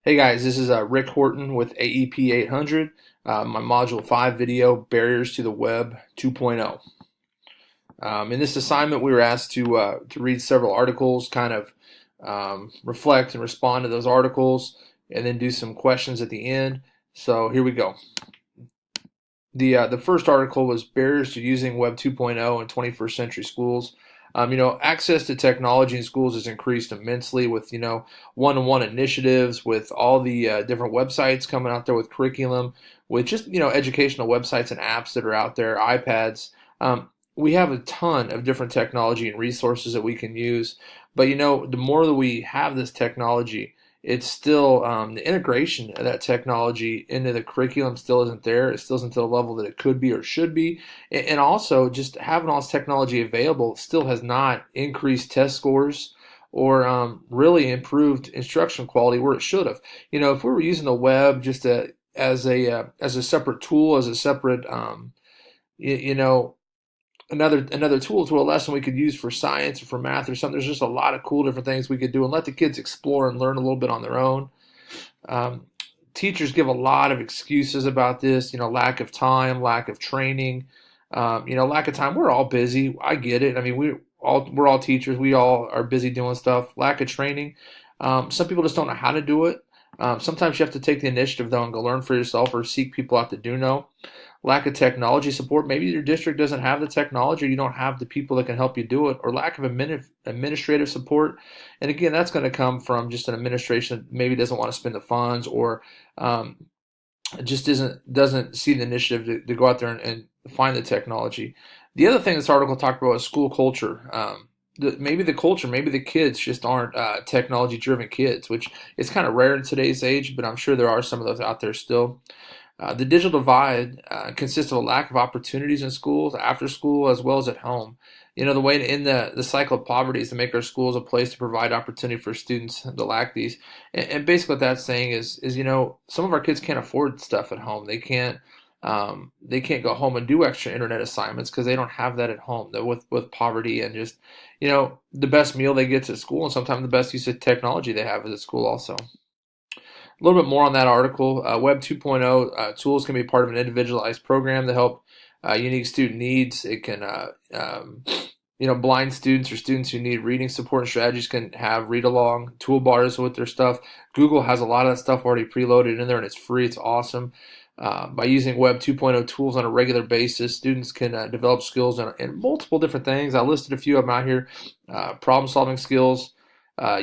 Hey guys, this is Rick Horton with AEP 800, my Module 5 video, Barriers to the Web 2.0. In this assignment, we were asked to read several articles, kind of reflect and respond to those articles, and then do some questions at the end. So here we go. The first article was Barriers to Using Web 2.0 in 21st Century Schools. Access to technology in schools has increased immensely with, one-to-one initiatives, with all the different websites coming out there with curriculum, with just, educational websites and apps that are out there, iPads. We have a ton of different technology and resources that we can use. But, the more that we have this technology, it's still the integration of that technology into the curriculum still isn't there. It still isn't to the level that it could be or should be. And also, just having all this technology available still has not increased test scores or really improved instruction quality where it should have. If we were using the web just as a separate tool, as a separate you, you know another tool to a lesson we could use for science or for math or something. There's just a lot of cool different things we could do and let the kids explore and learn a little bit on their own. Um, Teachers give a lot of excuses about this, lack of time, lack of training, lack of time. We're all busy. I get it. I mean, we're all teachers. We all are busy doing stuff. Lack of training. Some people just don't know how to do it. Sometimes you have to take the initiative though and go learn for yourself or seek people out that do know. Lack of technology support. Maybe your district doesn't have the technology, or you don't have the people that can help you do it, or lack of administrative support. And again, that's going to come from just an administration that maybe doesn't want to spend the funds, or um, just doesn't see the initiative to go out there and find the technology. The other thing this article talked about is school culture. Maybe the culture, maybe the kids just aren't technology driven kids, which is kind of rare in today's age, but I'm sure there are some of those out there still. The digital divide consists of a lack of opportunities in schools, after school, as well as at home. The way to end the cycle of poverty is to make our schools a place to provide opportunity for students that lack these. And basically, what that's saying is some of our kids can't afford stuff at home. They can't go home and do extra internet assignments because they don't have that at home. With poverty and just the best meal they get to school, and sometimes the best use of technology they have is at school also. A little bit more on that article. Web 2.0 tools can be part of an individualized program to help unique student needs. It can, blind students or students who need reading support and strategies can have read along toolbars with their stuff. Google has a lot of that stuff already preloaded in there, and it's free. It's awesome. By using Web 2.0 tools on a regular basis, students can develop skills in multiple different things. I listed a few of them out here. Problem solving skills,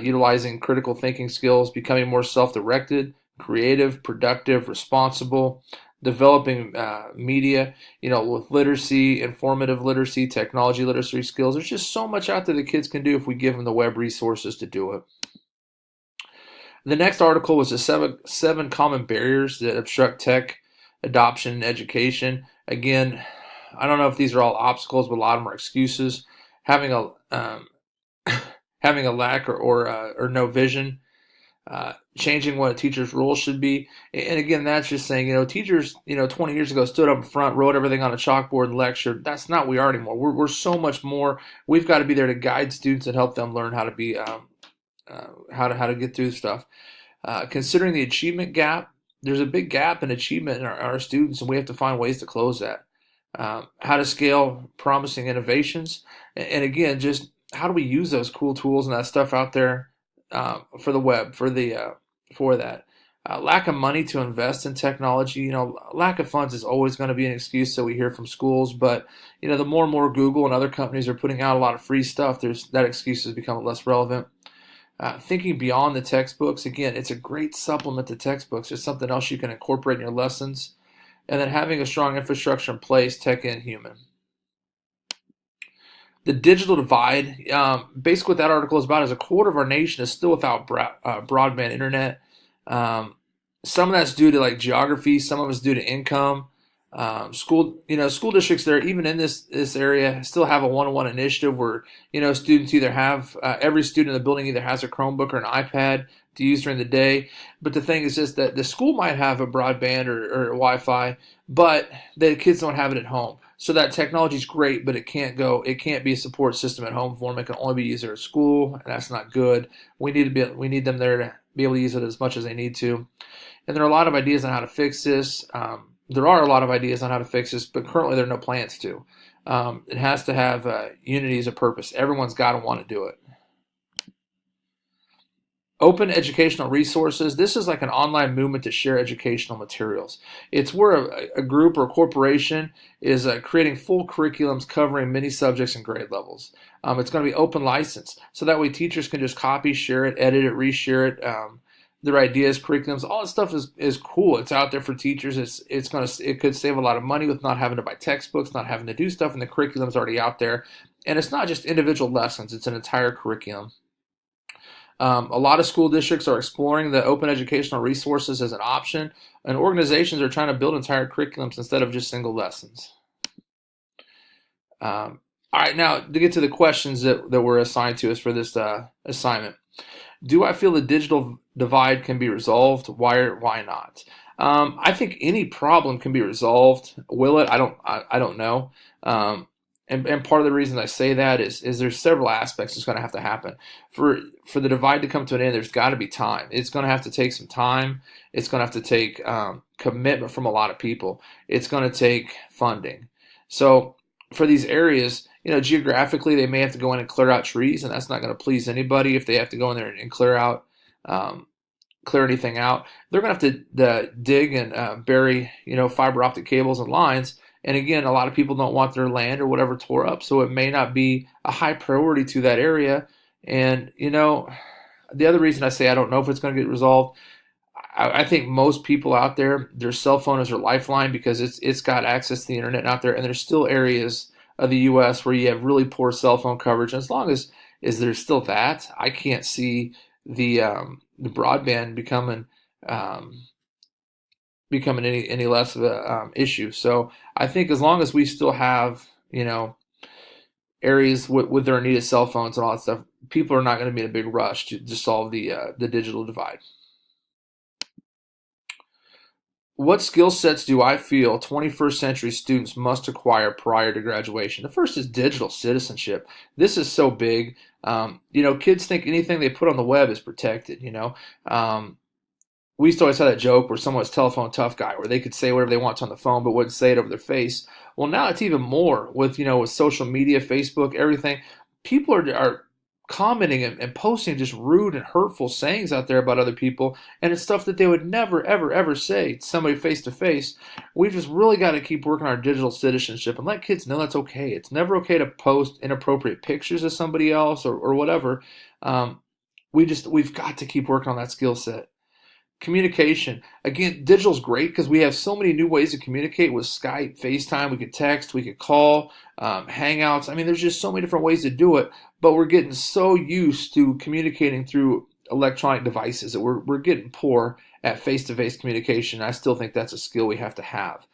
utilizing critical thinking skills, becoming more self-directed, creative, productive, responsible, developing media, with literacy, informative literacy, technology literacy skills. There's just so much out there that kids can do if we give them the web resources to do it. The next article was the seven common barriers that obstruct tech adoption and education. Again, I don't know if these are all obstacles, but a lot of them are excuses. Having a having a lack or no vision, changing what a teacher's role should be. And again, that's just saying, teachers, 20 years ago stood up in front, wrote everything on a chalkboard and lectured. That's not what we are anymore. We're so much more. We've got to be there to guide students and help them learn how to be, how to get through stuff. Considering the achievement gap, there's a big gap in achievement in our students, and we have to find ways to close that. How to scale promising innovations, and again, just how do we use those cool tools and that stuff out there for the web, for that. Lack of money to invest in technology. Lack of funds is always going to be an excuse that we hear from schools. But the more and more Google and other companies are putting out a lot of free stuff, that excuse has become less relevant. Thinking beyond the textbooks. Again, it's a great supplement to textbooks. It's something else you can incorporate in your lessons. And then having a strong infrastructure in place, tech and human. The digital divide, basically what that article is about is a quarter of our nation is still without broadband internet. Some of that's due to like geography, some of it's due to income. School districts there, even in this area, still have a one-on-one initiative where students either have every student in the building either has a Chromebook or an iPad to use during the day. But the thing is just that the school might have a broadband or Wi-Fi, but the kids don't have it at home. So that technology is great, but it can't be a support system at home for them. It can only be used at school, and that's not good. We need them there be able to use it as much as they need to. And there are a lot of ideas on how to fix this. There are a lot of ideas on how to fix this, but currently there are no plans to. It has to have unity as a purpose. Everyone's got to want to do it. Open educational resources. This is like an online movement to share educational materials. It's where a group or a corporation is creating full curriculums covering many subjects and grade levels. It's going to be open license, so that way teachers can just copy, share it, edit it, reshare it. Their ideas, curriculums, all that stuff is cool. It's out there for teachers. It could save a lot of money with not having to buy textbooks, not having to do stuff, and the curriculum's already out there. And it's not just individual lessons; it's an entire curriculum. A lot of school districts are exploring the open educational resources as an option, and organizations are trying to build entire curriculums instead of just single lessons. All right, now to get to the questions that were assigned to us for this assignment. Do I feel the digital divide can be resolved? Why or why not? I think any problem can be resolved. Will it? I don't know. And part of the reason I say that is there's several aspects that's going to have to happen. For the divide to come to an end, there's got to be time. It's going to have to take some time. It's going to have to take commitment from a lot of people. It's going to take funding. So for these areas, geographically, they may have to go in and clear out trees, and that's not going to please anybody if they have to go in there and clear anything out. They're going to have to dig and bury, fiber optic cables and lines. And again, a lot of people don't want their land or whatever tore up, so it may not be a high priority to that area. And, the other reason I say I don't know if it's going to get resolved, I think most people out there, their cell phone is their lifeline because it's got access to the internet out there, and there's still areas of the U.S. where you have really poor cell phone coverage. And as long as there's still that, I can't see the broadband becoming any less of a issue. So I think as long as we still have, areas with their needed cell phones and all that stuff, people are not going to be in a big rush to solve the digital divide. What skill sets do I feel 21st century students must acquire prior to graduation? The first is digital citizenship. This is so big. Kids think anything they put on the web is protected, we used to always have that joke where someone was telephone tough guy, where they could say whatever they want on the phone, but wouldn't say it over their face. Well, now it's even more with social media, Facebook, everything. People are commenting and posting just rude and hurtful sayings out there about other people, and it's stuff that they would never, ever, ever say to somebody face to face. We just really got to keep working on our digital citizenship and let kids know that's okay. It's never okay to post inappropriate pictures of somebody else or whatever. We've got to keep working on that skill set. Communication. Again, digital's great because we have so many new ways to communicate with Skype, FaceTime. We could text, we could call, Hangouts. I mean, there's just so many different ways to do it, but we're getting so used to communicating through electronic devices that we're getting poor at face-to-face communication. I still think that's a skill we have to have.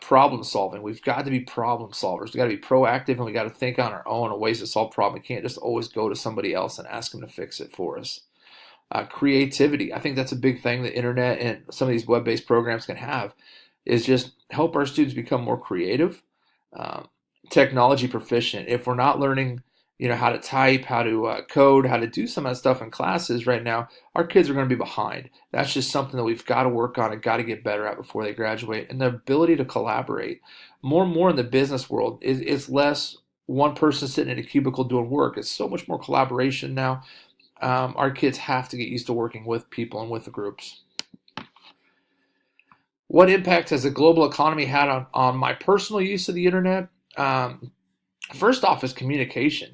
Problem solving. We've got to be problem solvers. We've got to be proactive, and we got to think on our own of ways to solve problems. We can't just always go to somebody else and ask them to fix it for us. Creativity. I think that's a big thing the internet and some of these web-based programs can have, is just help our students become more creative, technology proficient. If we're not learning, how to type, how to code, how to do some of that stuff in classes right now, our kids are going to be behind. That's just something that we've got to work on and got to get better at before they graduate. And the ability to collaborate. More and more in the business world, it's less one person sitting in a cubicle doing work. It's so much more collaboration now. Our kids have to get used to working with people and with the groups. What impact has the global economy had on my personal use of the internet? First off is communication.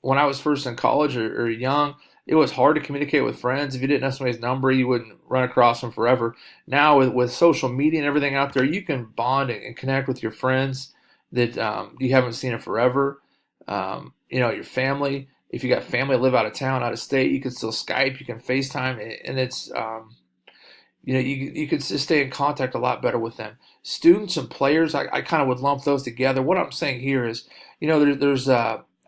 When I was first in college or young, it was hard to communicate with friends. If you didn't know somebody's number, you wouldn't run across them forever. Now with social media and everything out there, you can bond and connect with your friends that you haven't seen in forever. Your family. If you got family that live out of town, out of state, you can still Skype, you can FaceTime, and it's, you could just stay in contact a lot better with them. Students and players, I kind of would lump those together. What I'm saying here is, there's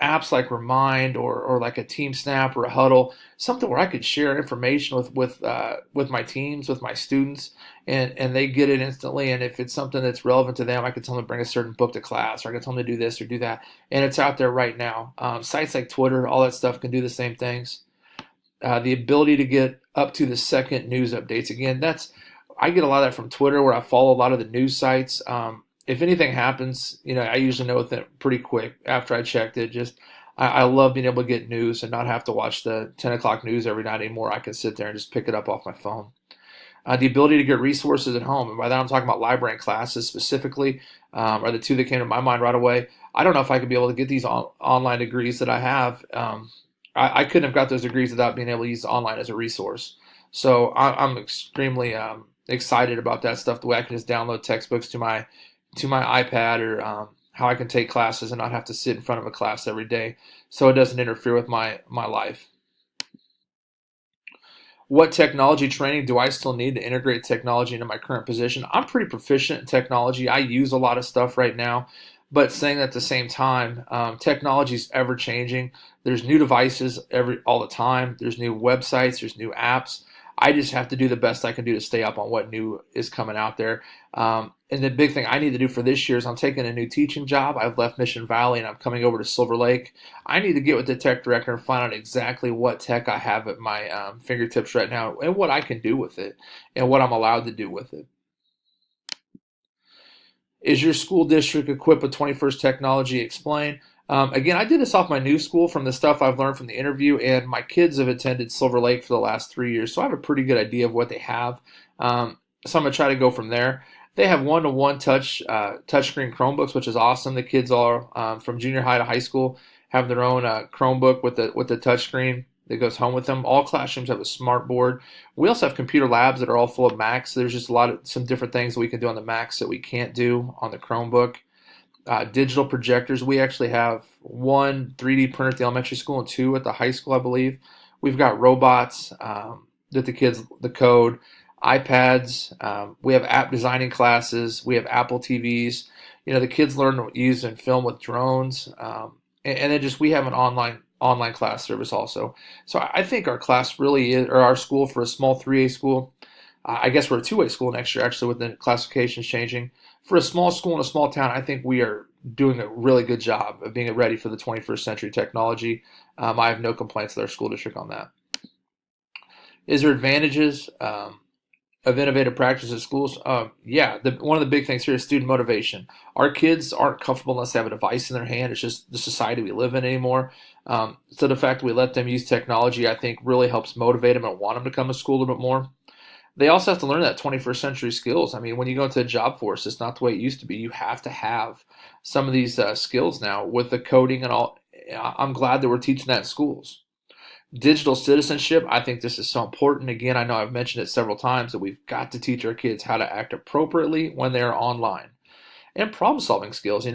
apps like Remind or like a Team Snap or a Huddle, something where I could share information with my teams, with my students, and they get it instantly. And if it's something that's relevant to them, I could tell them to bring a certain book to class, or I could tell them to do this or do that. And it's out there right now. Sites like Twitter, all that stuff can do the same things. The ability to get up to the second news updates. Again, I get a lot of that from Twitter, where I follow a lot of the news sites. If anything happens, I usually know within pretty quick after I checked it. I love being able to get news and not have to watch the 10 o'clock news every night anymore. I can sit there and just pick it up off my phone. The ability to get resources at home, and by that I'm talking about library and classes specifically, are the two that came to my mind right away. I don't know if I could be able to get these online degrees that I have. I couldn't have got those degrees without being able to use online as a resource. So I'm extremely excited about that stuff. The way I can just download textbooks to my iPad, or how I can take classes and not have to sit in front of a class every day, so it doesn't interfere with my life. What technology training do I still need to integrate technology into my current position? I'm pretty proficient in technology. I use a lot of stuff right now, but saying that at the same time, technology is ever changing. There's new devices all the time. There's new websites. There's new apps. I just have to do the best I can do to stay up on what new is coming out there. And the big thing I need to do for this year is I'm taking a new teaching job. I've left Mission Valley and I'm coming over to Silver Lake. I need to get with the tech director and find out exactly what tech I have at my fingertips right now, and what I can do with it, and what I'm allowed to do with it. Is your school district equipped with 21st technology? Explain. Again, I did this off my new school from the stuff I've learned from the interview, and my kids have attended Silver Lake for the last 3 years, so I have a pretty good idea of what they have. So I'm gonna try to go from there. They have one-to-one touchscreen Chromebooks, which is awesome. The kids all from junior high to high school have their own Chromebook with the touchscreen that goes home with them. All classrooms have a smart board. We also have computer labs that are all full of Macs. So there's just some different things that we can do on the Macs that we can't do on the Chromebook. Digital projectors. We actually have one 3D printer at the elementary school and two at the high school, I believe. We've got robots that the code, iPads. We have app designing classes. We have Apple TVs. The kids learn to use and film with drones. And then we have an online class service also. So I think our class really is, or our school, for a small 3A school, I guess we're a 2A school next year, actually, with the classifications changing. For a small school in a small town, I think we are doing a really good job of being ready for the 21st century technology. I have no complaints with our school district on that. Is there advantages of innovative practice at schools? Yeah, one of the big things here is student motivation. Our kids aren't comfortable unless they have a device in their hand. It's just the society we live in anymore. So the fact that we let them use technology, I think, really helps motivate them and want them to come to school a little bit more. They also have to learn that 21st century skills. I mean, when you go into a job force, it's not the way it used to be. You have to have some of these skills now with the coding and all. I'm glad that we're teaching that in schools. Digital citizenship, I think this is so important. Again, I know I've mentioned it several times that we've got to teach our kids how to act appropriately when they're online. And problem solving skills.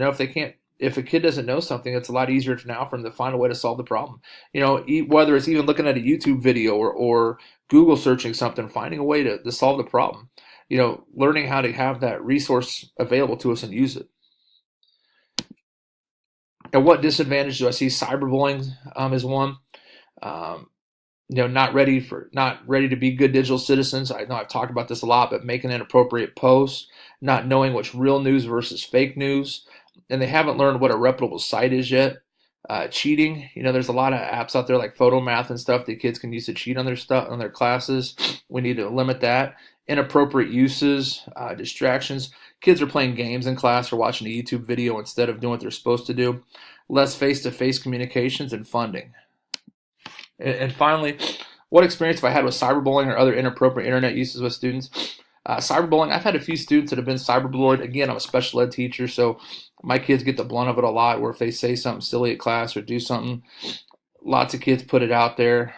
If a kid doesn't know something, it's a lot easier now for them to find a way to solve the problem. Whether it's even looking at a YouTube video or Google searching something, finding a way to solve the problem. Learning how to have that resource available to us and use it. And what disadvantage do I see? Cyberbullying is one. Not ready to be good digital citizens. I know I've talked about this a lot, but making inappropriate posts, not knowing what's real news versus fake news, and they haven't learned what a reputable site is yet. Cheating, there's a lot of apps out there like Photomath and stuff that kids can use to cheat on their classes. We need to limit that. Inappropriate uses, distractions. Kids are playing games in class or watching a YouTube video instead of doing what they're supposed to do. Less face-to-face communications and funding. And finally, what experience have I had with cyberbullying or other inappropriate internet uses with students? Cyberbullying, I've had a few students that have been cyberbullied. Again, I'm a special ed teacher, so my kids get the blunt of it a lot, where if they say something silly at class or do something, lots of kids put it out there.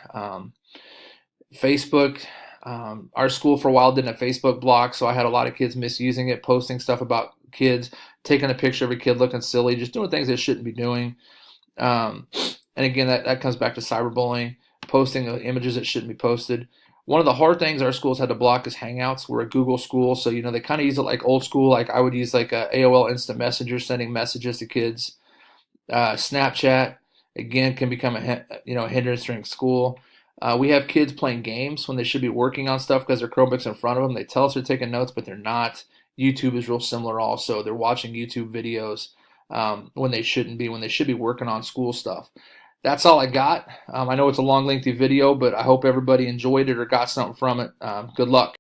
Facebook, our school for a while didn't have Facebook block, so I had a lot of kids misusing it, posting stuff about kids, taking a picture of a kid looking silly, just doing things they shouldn't be doing. And again, that comes back to cyberbullying, posting images that shouldn't be posted. One of the hard things our schools had to block is Hangouts. We're a Google school, so they kind of use it like old school. Like I would use like a AOL Instant Messenger, sending messages to kids. Snapchat, again, can become a hindrance during school. We have kids playing games when they should be working on stuff because their Chromebooks in front of them. They tell us they're taking notes, but they're not. YouTube is real similar also. They're watching YouTube videos when they shouldn't be, when they should be working on school stuff. That's all I got. I know it's a long, lengthy video, but I hope everybody enjoyed it or got something from it. Good luck.